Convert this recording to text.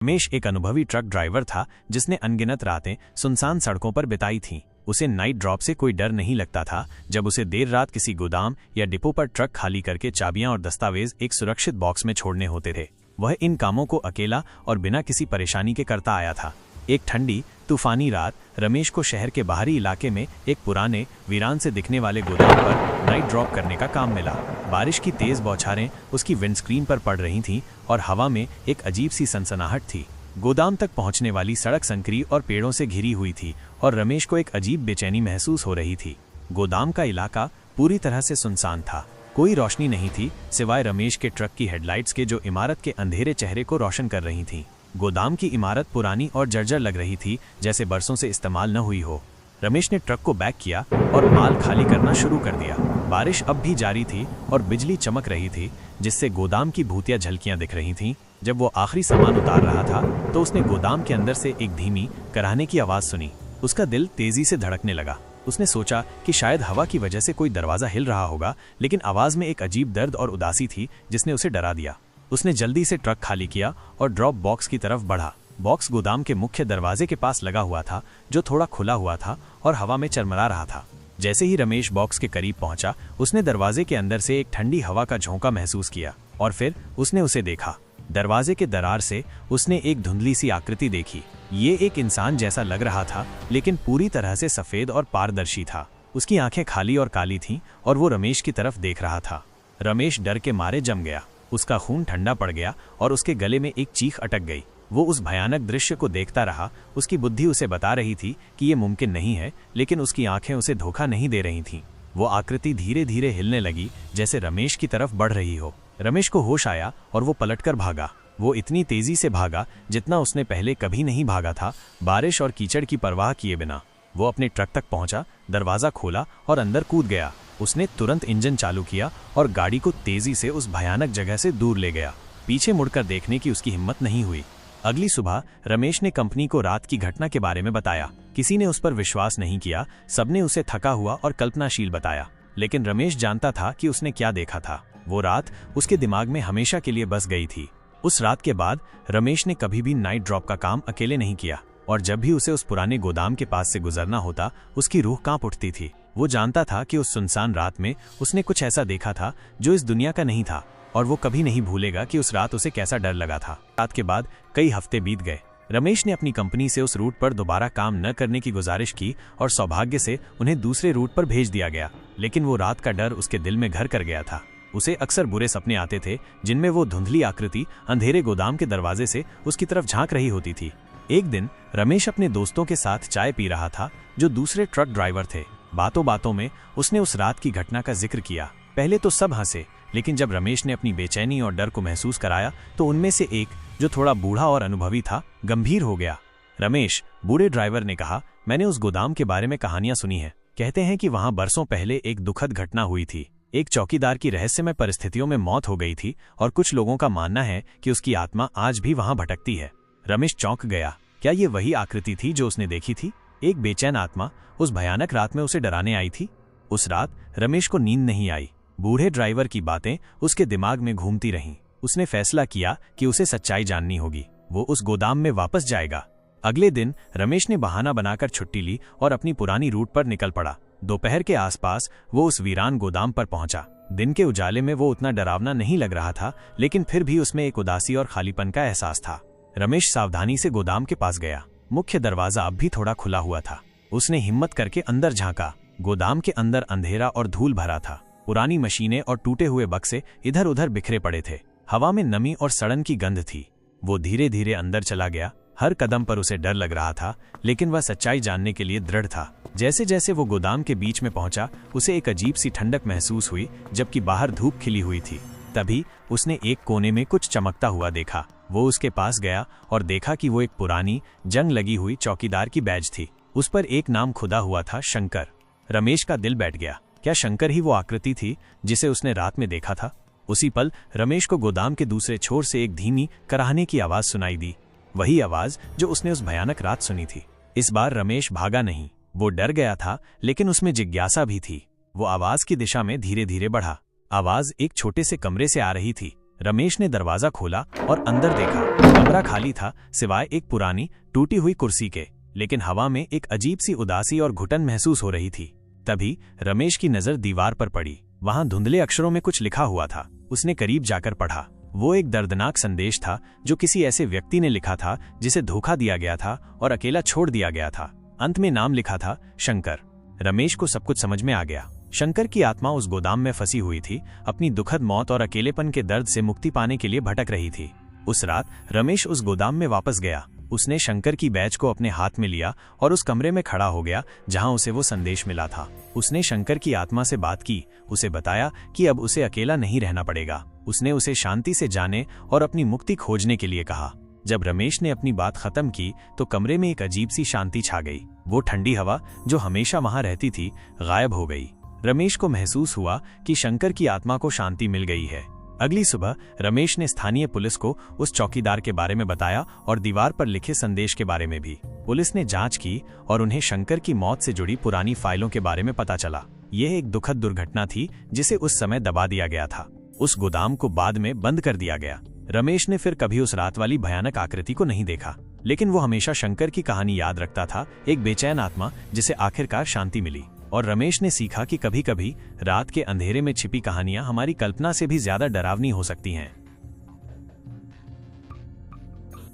रमेश एक अनुभवी truck driver था जिसने अनगिनत रातें सुनसान सड़कों पर बिताई थीं। उसे नाइट ड्रॉप से कोई डर नहीं लगता था। जब उसे देर रात किसी गोदाम या डिपो पर ट्रक खाली करके चाबियां और दस्तावेज एक सुरक्षित बॉक्स में छोड़ने होते थे, वह इन कामों को अकेला और बिना किसी परेशानी के करता आया था। एक ठंडी तूफानी रात रमेश को शहर के बाहरी इलाके में एक पुराने वीरान से दिखने वाले गोदाम पर नाइट ड्रॉप करने का काम मिला। बारिश की तेज बौछारें उसकी विंडस्क्रीन पर पड़ रही थीं और हवा में एक अजीब सी सनसनाहट थी। गोदाम तक पहुंचने वाली सड़क संकरी और पेड़ों से घिरी हुई थी और रमेश को एक अजीब बेचैनी महसूस हो रही थी। गोदाम का इलाका पूरी तरह से सुनसान था। कोई रोशनी नहीं थी सिवाय रमेश के ट्रक की हेडलाइट्स के, जो इमारत के अंधेरे चेहरे को रोशन कर रही थीं। गोदाम की इमारत पुरानी और जर्जर लग रही थी, जैसे बरसों से इस्तेमाल न हुई हो। रमेश ने ट्रक को बैक किया और माल खाली करना शुरू कर दिया। बारिश अब भी जारी थी और बिजली चमक रही थी, जिससे गोदाम की भूतिया झलकियां दिख रही थीं। जब वो आखिरी सामान उतार रहा था तो उसने गोदाम के अंदर से एक धीमी कराहने की आवाज़ सुनी। उसका दिल तेजी से धड़कने लगा। उसने सोचा कि शायद हवा की वजह से कोई दरवाज़ा हिल रहा होगा, लेकिन आवाज़ में एक अजीब दर्द और उदासी थी जिसने उसे डरा दिया। उसने जल्दी से ट्रक खाली किया और ड्रॉप बॉक्स की तरफ बढ़ा। बॉक्स गोदाम के मुख्य दरवाजे के पास लगा हुआ था, जो थोड़ा खुला हुआ था और हवा में चरमरा रहा था। जैसे ही रमेश बॉक्स के करीब पहुंचा, उसने दरवाजे के अंदर से एक ठंडी हवा का झोंका महसूस किया और फिर उसने उसे देखा। दरवाजे के दरार से उसने एक धुंधली सी आकृति देखी। ये एक इंसान जैसा लग रहा था, लेकिन पूरी तरह से सफेद और पारदर्शी था। उसकी आंखें खाली और काली थीं और वो रमेश की तरफ देख रहा था। रमेश डर के मारे जम गया। उसका खून ठंडा पड़ गया और उसके गले में एक चीख अटक गई। वो उस भयानक दृश्य को देखता रहा। उसकी बुद्धि उसे बता रही थी कि ये मुमकिन नहीं है, लेकिन उसकी आंखें उसे धोखा नहीं दे रही थीं। वो आकृति धीरे धीरे हिलने लगी, जैसे रमेश की तरफ बढ़ रही हो। रमेश को होश आया और वो पलटकर भागा। वो इतनी तेजी से भागा जितना उसने पहले कभी नहीं भागा था, बारिश और कीचड़ की परवाह किए बिना। वो अपने ट्रक तक पहुंचा, दरवाज़ा खोला और अंदर कूद गया। उसने तुरंत इंजन चालू किया और गाड़ी को तेजी से उस भयानक जगह से दूर ले गया। पीछे मुड़कर देखने की उसकी हिम्मत नहीं हुई। अगली सुबह रमेश ने कंपनी को रात की घटना के बारे में बताया। किसी ने उस पर विश्वास नहीं किया। सबने उसे थका हुआ और कल्पनाशील बताया, लेकिन रमेश जानता था कि उसने क्या देखा था। वो रात उसके दिमाग में हमेशा के लिए बस गई थी। उस रात के बाद रमेश ने कभी भी नाइट ड्रॉप का काम अकेले नहीं किया, और जब भी उसे उस पुराने गोदाम के पास से गुजरना होता, उसकी रूह कांप उठती थी। वो जानता था कि उस सुनसान रात में उसने कुछ ऐसा देखा था जो इस दुनिया का नहीं था, और वो कभी नहीं भूलेगा कि उस रात उसे कैसा डर लगा था। रात के बाद कई हफ्ते बीत गए। रमेश ने अपनी कंपनी से उस रूट पर दोबारा काम न करने की गुजारिश की और सौभाग्य से उन्हें दूसरे रूट पर भेज दिया गया, लेकिन वो रात का डर उसके दिल में घर कर गया था। उसे अक्सर बुरे सपने आते थे, जिनमें वो धुंधली आकृति अंधेरे गोदाम के दरवाजे से उसकी तरफ झांक रही होती थी। एक दिन रमेश अपने दोस्तों के साथ चाय पी रहा था, जो दूसरे ट्रक ड्राइवर थे। बातों बातों में उसने उस रात की घटना का जिक्र किया। पहले तो सब हंसे, लेकिन जब रमेश ने अपनी बेचैनी और डर को महसूस कराया तो उनमें से एक, जो थोड़ा बूढ़ा और अनुभवी था, गंभीर हो गया। रमेश, बूढ़े ड्राइवर ने कहा, मैंने उस गोदाम के बारे में कहानियां सुनी हैं। कहते हैं कि वहां बरसों पहले एक दुखद घटना हुई थी। एक चौकीदार की रहस्यमय परिस्थितियों में मौत हो गई थी और कुछ लोगों का मानना है कि उसकी आत्मा आज भी वहां भटकती है। रमेश चौंक गया। क्या ये वही आकृति थी जो उसने देखी थी? एक बेचैन आत्मा उस भयानक रात में उसे डराने आई थी। उस रात रमेश को नींद नहीं आई। बूढ़े ड्राइवर की बातें उसके दिमाग में घूमती रहीं। उसने फैसला किया कि उसे सच्चाई जाननी होगी। वो उस गोदाम में वापस जाएगा। अगले दिन रमेश ने बहाना बनाकर छुट्टी ली और अपनी पुरानी रूट पर निकल पड़ा। दोपहर के आसपास वो उस वीरान गोदाम पर पहुंचा। दिन के उजाले में वो उतना डरावना नहीं लग रहा था, लेकिन फिर भी उसमें एक उदासी और खालीपन का एहसास था। रमेश सावधानी से गोदाम के पास गया। मुख्य दरवाजा अब भी थोड़ा खुला हुआ था। उसने हिम्मत करके अंदर झांका। गोदाम के अंदर अंधेरा और धूल भरा था। पुरानी मशीनें और टूटे हुए बक्से इधर उधर बिखरे पड़े थे। हवा में नमी और सड़न की गंध थी। वो धीरे धीरे अंदर चला गया। हर कदम पर उसे डर लग रहा था, लेकिन वह सच्चाई जानने के लिए दृढ़ था। जैसे जैसे वो गोदाम के बीच में पहुंचा, उसे एक अजीब सी ठंडक महसूस हुई, जबकि बाहर धूप खिली हुई थी। तभी उसने एक कोने में कुछ चमकता हुआ देखा। वो उसके पास गया और देखा कि वो एक पुरानी जंग लगी हुई चौकीदार की बैज थी। उस पर एक नाम खुदा हुआ था, शंकर। रमेश का दिल बैठ गया। क्या शंकर ही वो आकृति थी जिसे उसने रात में देखा था? उसी पल रमेश को गोदाम के दूसरे छोर से एक धीमी कराहने की आवाज सुनाई दी। वही आवाज जो उसने उस भयानक रात सुनी थी। इस बार रमेश भागा नहीं। वो डर गया था, लेकिन उसमें जिज्ञासा भी थी। वो आवाज की दिशा में धीरे धीरे बढ़ा। आवाज एक छोटे से कमरे से आ रही थी। रमेश ने दरवाजा खोला और अंदर देखा। कमरा खाली था सिवाय एक पुरानी टूटी हुई कुर्सी के, लेकिन हवा में एक अजीब सी उदासी और घुटन महसूस हो रही थी। तभी रमेश की नजर दीवार पर पड़ी। वहां धुंधले अक्षरों में कुछ लिखा हुआ था। उसने करीब जाकर पढ़ा। वो एक दर्दनाक संदेश था जो किसी ऐसे व्यक्ति ने लिखा था जिसे धोखा दिया गया था और अकेला छोड़ दिया गया था। अंत में नाम लिखा था शंकर। रमेश को सब कुछ समझ में आ गया। शंकर की आत्मा उस गोदाम में फंसी हुई थी, अपनी दुखद मौत और अकेलेपन के दर्द से मुक्ति पाने के लिए भटक रही थी। उस रात रमेश उस गोदाम में वापस गया। उसने शंकर की बैच को अपने हाथ में लिया और उस कमरे में खड़ा हो गया जहां उसे वो संदेश मिला था। उसने शंकर की आत्मा से बात की, उसे बताया कि अब उसे अकेला नहीं रहना पड़ेगा। उसने उसे शांति से जाने और अपनी मुक्ति खोजने के लिए कहा। जब रमेश ने अपनी बात खत्म की तो कमरे में एक अजीब सी शांति छा गई। वो ठंडी हवा जो हमेशा वहां रहती थी गायब हो गई। रमेश को महसूस हुआ कि शंकर की आत्मा को शांति मिल गई है। अगली सुबह रमेश ने स्थानीय पुलिस को उस चौकीदार के बारे में बताया और दीवार पर लिखे संदेश के बारे में भी। पुलिस ने जांच की और उन्हें शंकर की मौत से जुड़ी पुरानी फाइलों के बारे में पता चला। यह एक दुखद दुर्घटना थी जिसे उस समय दबा दिया गया था। उस गोदाम को बाद में बंद कर दिया गया। रमेश ने फिर कभी उस रात वाली भयानक आकृति को नहीं देखा, लेकिन वो हमेशा शंकर की कहानी याद रखता था, एक बेचैन आत्मा जिसे आखिरकार शांति मिली। और रमेश ने सीखा कि कभी कभी रात के अंधेरे में छिपी कहानियां हमारी कल्पना से भी ज्यादा डरावनी हो सकती हैं।